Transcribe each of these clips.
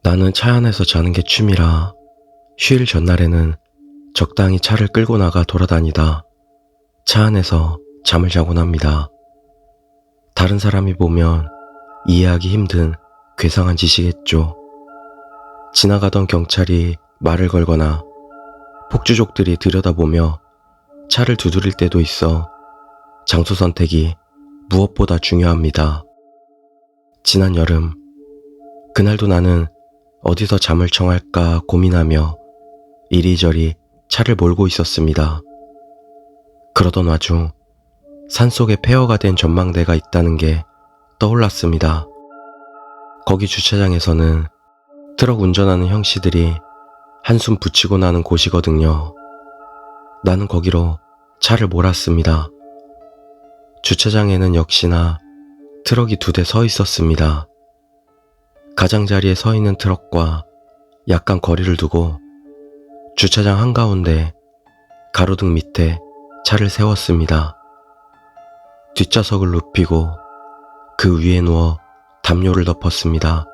나는 차 안에서 자는 게 취미라 휴일 전날에는 적당히 차를 끌고 나가 돌아다니다 차 안에서 잠을 자곤 합니다. 다른 사람이 보면 이해하기 힘든 괴상한 짓이겠죠. 지나가던 경찰이 말을 걸거나 폭주족들이 들여다보며 차를 두드릴 때도 있어 장소 선택이 무엇보다 중요합니다. 지난 여름, 그날도 나는 어디서 잠을 청할까 고민하며 이리저리 차를 몰고 있었습니다. 그러던 와중 산속에 폐허가 된 전망대가 있다는 게 떠올랐습니다. 거기 주차장에서는 트럭 운전하는 형씨들이 한숨 붙이고 나는 곳이거든요. 나는 거기로 차를 몰았습니다. 주차장에는 역시나 트럭이 2대 서 있었습니다. 가장자리에 서 있는 트럭과 약간 거리를 두고 주차장 한가운데 가로등 밑에 차를 세웠습니다. 뒷좌석을 눕히고 그 위에 누워 담요를 덮었습니다.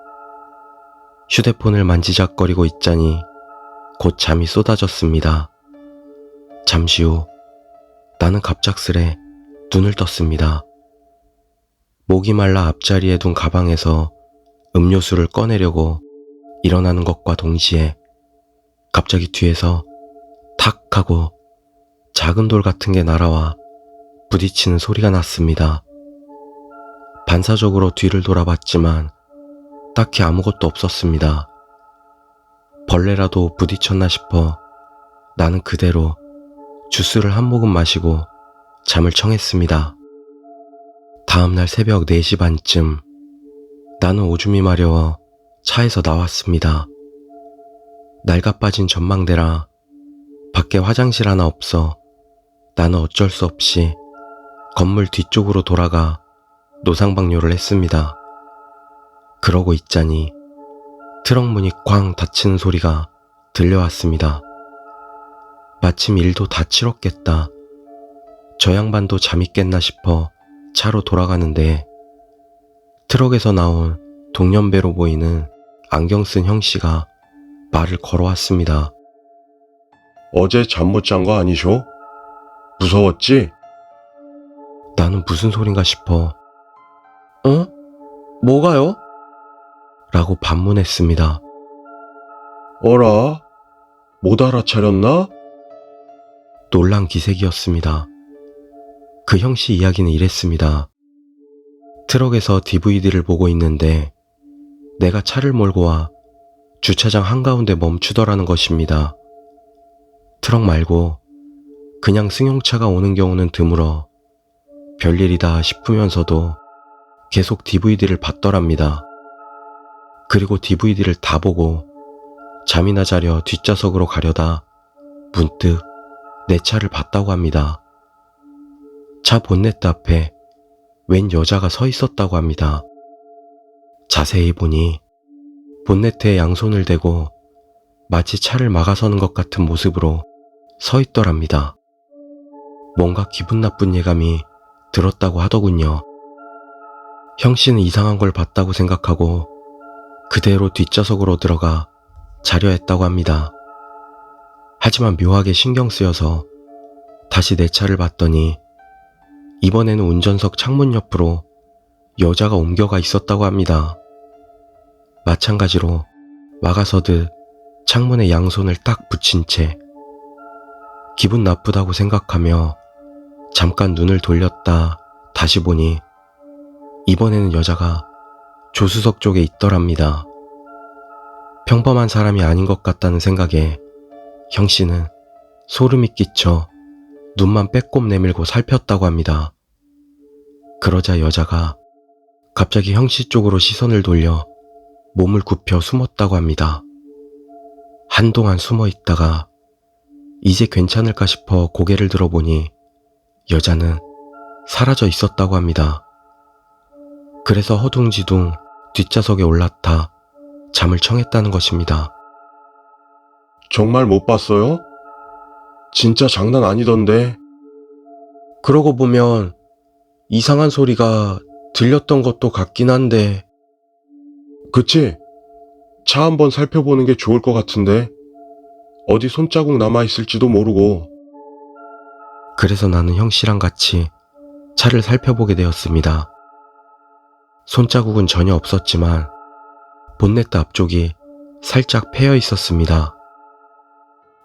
휴대폰을 만지작거리고 있자니 곧 잠이 쏟아졌습니다. 잠시 후 나는 갑작스레 눈을 떴습니다. 목이 말라 앞자리에 둔 가방에서 음료수를 꺼내려고 일어나는 것과 동시에 갑자기 뒤에서 탁 하고 작은 돌 같은 게 날아와 부딪히는 소리가 났습니다. 반사적으로 뒤를 돌아봤지만 딱히 아무것도 없었습니다. 벌레라도 부딪혔나 싶어 나는 그대로 주스를 한 모금 마시고 잠을 청했습니다. 다음날 새벽 4시 반쯤 나는 오줌이 마려워 차에서 나왔습니다. 낡아빠진 전망대라 밖에 화장실 하나 없어 나는 어쩔 수 없이 건물 뒤쪽으로 돌아가 노상방뇨를 했습니다. 그러고 있자니 트럭 문이 쾅 닫히는 소리가 들려왔습니다. 마침 일도 다 치렀겠다. 저 양반도 잠이 깼나 싶어 차로 돌아가는데 트럭에서 나온 동년배로 보이는 안경 쓴 형씨가 말을 걸어왔습니다. 어제 잠 못 잔 거 아니쇼? 무서웠지? 나는 무슨 소린가 싶어 뭐가요? 라고 반문했습니다. 어라? 못 알아차렸나? 놀란 기색이었습니다. 그 형씨 이야기는 이랬습니다. 트럭에서 DVD를 보고 있는데 내가 차를 몰고 와 주차장 한가운데 멈추더라는 것입니다. 트럭 말고 그냥 승용차가 오는 경우는 드물어 별일이다 싶으면서도 계속 DVD를 봤더랍니다. 그리고 DVD를 다 보고 잠이나 자려 뒷좌석으로 가려다 문득 내 차를 봤다고 합니다. 차 본네트 앞에 웬 여자가 서 있었다고 합니다. 자세히 보니 본네트에 양손을 대고 마치 차를 막아서는 것 같은 모습으로 서 있더랍니다. 뭔가 기분 나쁜 예감이 들었다고 하더군요. 형씨는 이상한 걸 봤다고 생각하고 그대로 뒷좌석으로 들어가 자려 했다고 합니다. 하지만 묘하게 신경 쓰여서 다시 내 차를 봤더니 이번에는 운전석 창문 옆으로 여자가 옮겨가 있었다고 합니다. 마찬가지로 막아서듯 창문에 양손을 딱 붙인 채 기분 나쁘다고 생각하며 잠깐 눈을 돌렸다 다시 보니 이번에는 여자가 조수석 쪽에 있더랍니다. 평범한 사람이 아닌 것 같다는 생각에 형씨는 소름이 끼쳐 눈만 빼꼼 내밀고 살폈다고 합니다. 그러자 여자가 갑자기 형씨 쪽으로 시선을 돌려 몸을 굽혀 숨었다고 합니다. 한동안 숨어 있다가 이제 괜찮을까 싶어 고개를 들어보니 여자는 사라져 있었다고 합니다. 그래서 허둥지둥 뒷좌석에 올라타 잠을 청했다는 것입니다. 정말 못 봤어요? 진짜 장난 아니던데. 그러고 보면 이상한 소리가 들렸던 것도 같긴 한데 그치? 차 한번 살펴보는 게 좋을 것 같은데. 어디 손자국 남아있을지도 모르고. 그래서 나는 형씨랑 같이 차를 살펴보게 되었습니다. 손자국은 전혀 없었지만 본네트 앞쪽이 살짝 패여 있었습니다.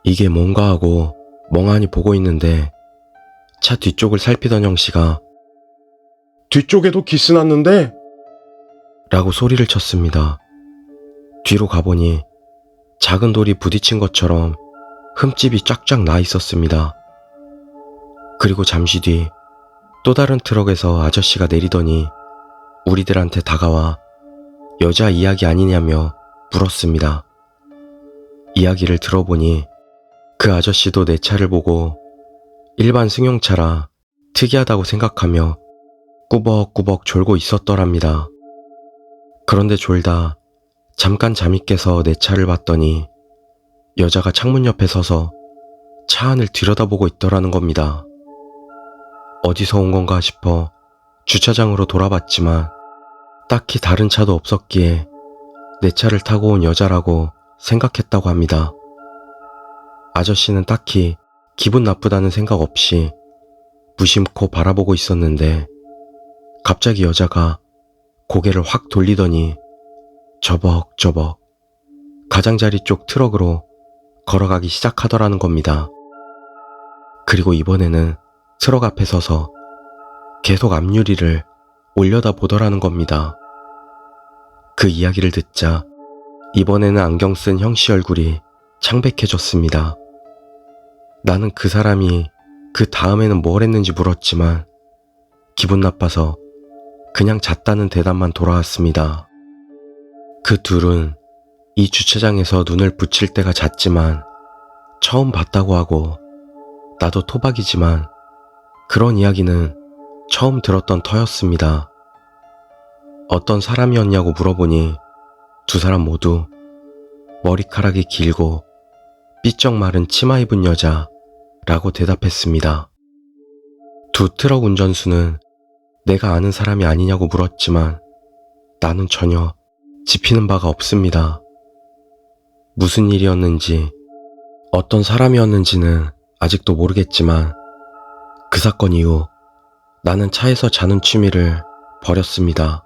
이게 뭔가 하고 멍하니 보고 있는데 차 뒤쪽을 살피던 형씨가 뒤쪽에도 기스 났는데? 라고 소리를 쳤습니다. 뒤로 가보니 작은 돌이 부딪힌 것처럼 흠집이 쫙쫙 나 있었습니다. 그리고 잠시 뒤 또 다른 트럭에서 아저씨가 내리더니 우리들한테 다가와 여자 이야기 아니냐며 물었습니다. 이야기를 들어보니 그 아저씨도 내 차를 보고 일반 승용차라 특이하다고 생각하며 꾸벅꾸벅 졸고 있었더랍니다. 그런데 졸다 잠깐 잠이 깨서 내 차를 봤더니 여자가 창문 옆에 서서 차 안을 들여다보고 있더라는 겁니다. 어디서 온 건가 싶어 주차장으로 돌아봤지만 딱히 다른 차도 없었기에 내 차를 타고 온 여자라고 생각했다고 합니다. 아저씨는 딱히 기분 나쁘다는 생각 없이 무심코 바라보고 있었는데 갑자기 여자가 고개를 확 돌리더니 저벅저벅 가장자리 쪽 트럭으로 걸어가기 시작하더라는 겁니다. 그리고 이번에는 트럭 앞에 서서 계속 앞유리를 올려다 보더라는 겁니다. 그 이야기를 듣자 이번에는 안경 쓴 형씨 얼굴이 창백해졌습니다. 나는 그 사람이 그 다음에는 뭘 했는지 물었지만 기분 나빠서 그냥 잤다는 대답만 돌아왔습니다. 그 둘은 이 주차장에서 눈을 붙일 때가 잦지만 처음 봤다고 하고 나도 토박이지만 그런 이야기는 처음 들었던 터였습니다. 어떤 사람이었냐고 물어보니 두 사람 모두 머리카락이 길고 삐쩍 마른 치마 입은 여자라고 대답했습니다. 두 트럭 운전수는 내가 아는 사람이 아니냐고 물었지만 나는 전혀 짚히는 바가 없습니다. 무슨 일이었는지 어떤 사람이었는지는 아직도 모르겠지만 그 사건 이후 나는 차에서 자는 취미를 버렸습니다.